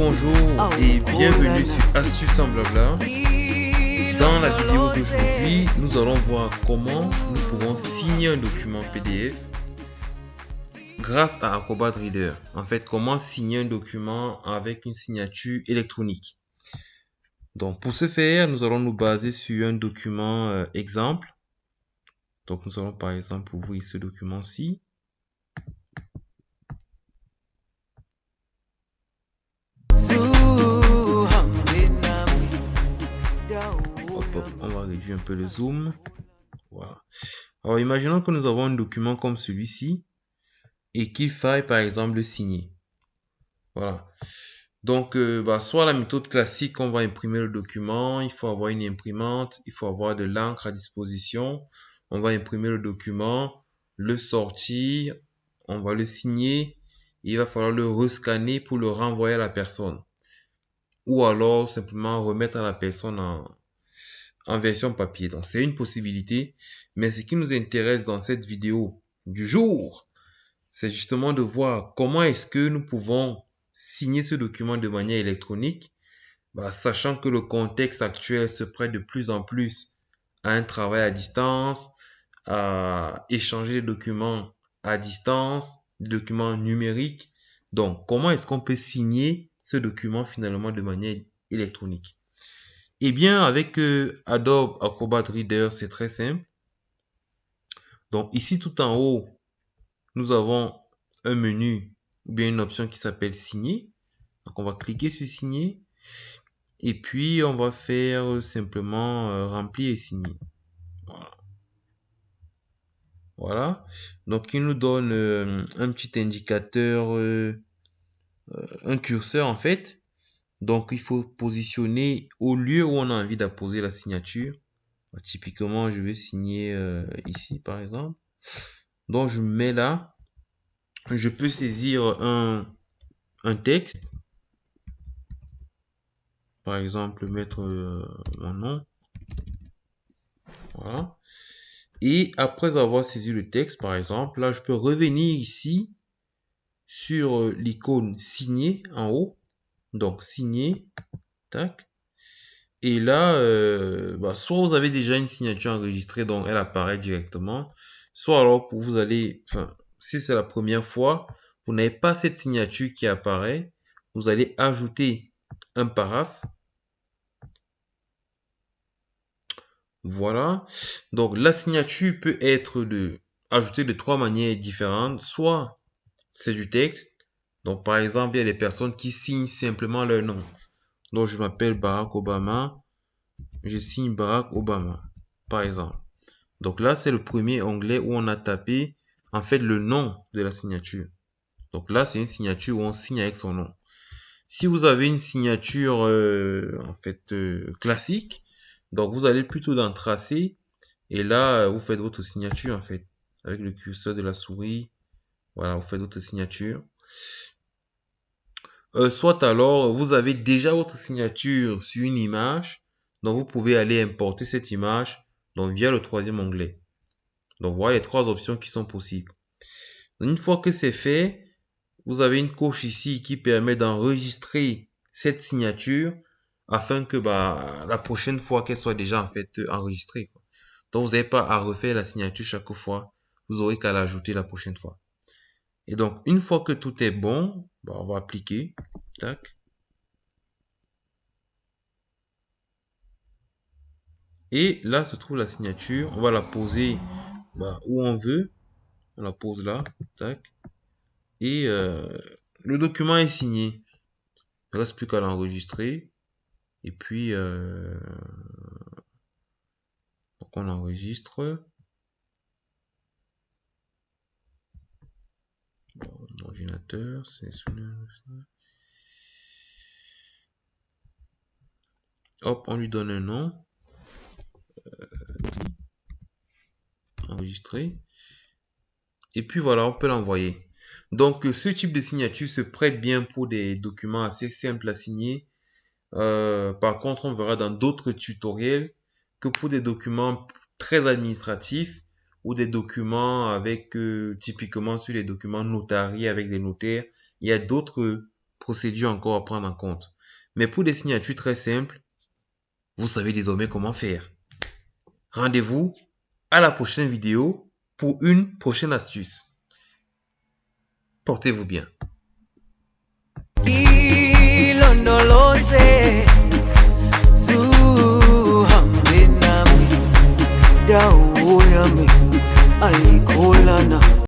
bonjour et bienvenue sur Astuces en Blabla. Dans la vidéo d'aujourd'hui, nous allons voir comment nous pouvons signer un document PDF grâce à Acrobat Reader. En fait, comment signer un document avec une signature électronique. Donc, pour ce faire, nous allons nous baser sur un document exemple. Donc, nous allons par exemple ouvrir ce document-ci. On va réduire un peu le zoom. Voilà. Alors, imaginons que nous avons un document comme celui-ci et qu'il faille par exemple le signer. Voilà. Donc, soit la méthode classique, on va imprimer le document, il faut avoir une imprimante, il faut avoir de l'encre à disposition. On va imprimer le document, le sortir, on va le signer, il va falloir le rescanner pour le renvoyer à la personne. Ou alors simplement remettre à la personne en version papier. Donc, c'est une possibilité. Mais ce qui nous intéresse dans cette vidéo du jour, c'est justement de voir comment est-ce que nous pouvons signer ce document de manière électronique, sachant que le contexte actuel se prête de plus en plus à un travail à distance, à échanger des documents à distance, des documents numériques. Donc, comment est-ce qu'on peut signer ce document finalement de manière électronique? Eh bien, avec Adobe Acrobat Reader, c'est très simple. Donc, ici, tout en haut, nous avons un menu ou bien une option qui s'appelle Signer. Donc, on va cliquer sur Signer. Et puis, on va faire simplement Remplir et signer. Voilà. Voilà. Donc, il nous donne un petit indicateur, un curseur en fait. Donc, il faut positionner au lieu où on a envie d'apposer la signature. Typiquement, je vais signer ici, par exemple. Donc, je mets là. Je peux saisir un texte. Par exemple, mettre mon nom. Voilà. Et après avoir saisi le texte, par exemple, là, je peux revenir ici sur l'icône signer en haut. Donc, signer. Tac. Et là, soit vous avez déjà une signature enregistrée, donc elle apparaît directement. Soit alors, vous allez, si c'est la première fois, vous n'avez pas cette signature qui apparaît, vous allez ajouter un paraphe. Voilà. Donc, la signature peut être ajoutée de trois manières différentes. Soit c'est du texte. Donc, par exemple, il y a des personnes qui signent simplement leur nom. Donc, je m'appelle Barack Obama. Je signe Barack Obama, par exemple. Donc là, c'est le premier onglet où on a tapé, en fait, le nom de la signature. Donc là, c'est une signature où on signe avec son nom. Si vous avez une signature, classique, donc vous allez plutôt dans Tracer, et là, vous faites votre signature, en fait, avec le curseur de la souris. Voilà, vous faites votre signature. Soit alors, vous avez déjà votre signature sur une image, donc vous pouvez aller importer cette image donc via le troisième onglet. Donc voilà les trois options qui sont possibles. Donc, une fois que c'est fait, vous avez une coche ici qui permet d'enregistrer cette signature afin que la prochaine fois qu'elle soit déjà en fait enregistrée. Donc vous n'avez pas à refaire la signature chaque fois, vous aurez qu'à l'ajouter la prochaine fois. Et donc une fois que tout est bon, on va appliquer. Tac. Et là se trouve la signature. On va la poser où on veut. On la pose là. Tac. Et le document est signé. Il ne reste plus qu'à l'enregistrer. Et puis, donc on enregistre. Bon, l'ordinateur, c'est hop, on lui donne un nom. Enregistrer. Et puis voilà, on peut l'envoyer. Donc, ce type de signature se prête bien pour des documents assez simples à signer. Par contre, on verra dans d'autres tutoriels que pour des documents très administratifs ou des documents avec typiquement sur les documents notariés avec des notaires, il y a d'autres procédures encore à prendre en compte. Mais pour des signatures très simples, vous savez désormais comment faire. Rendez-vous à la prochaine vidéo pour une prochaine astuce. Portez-vous bien.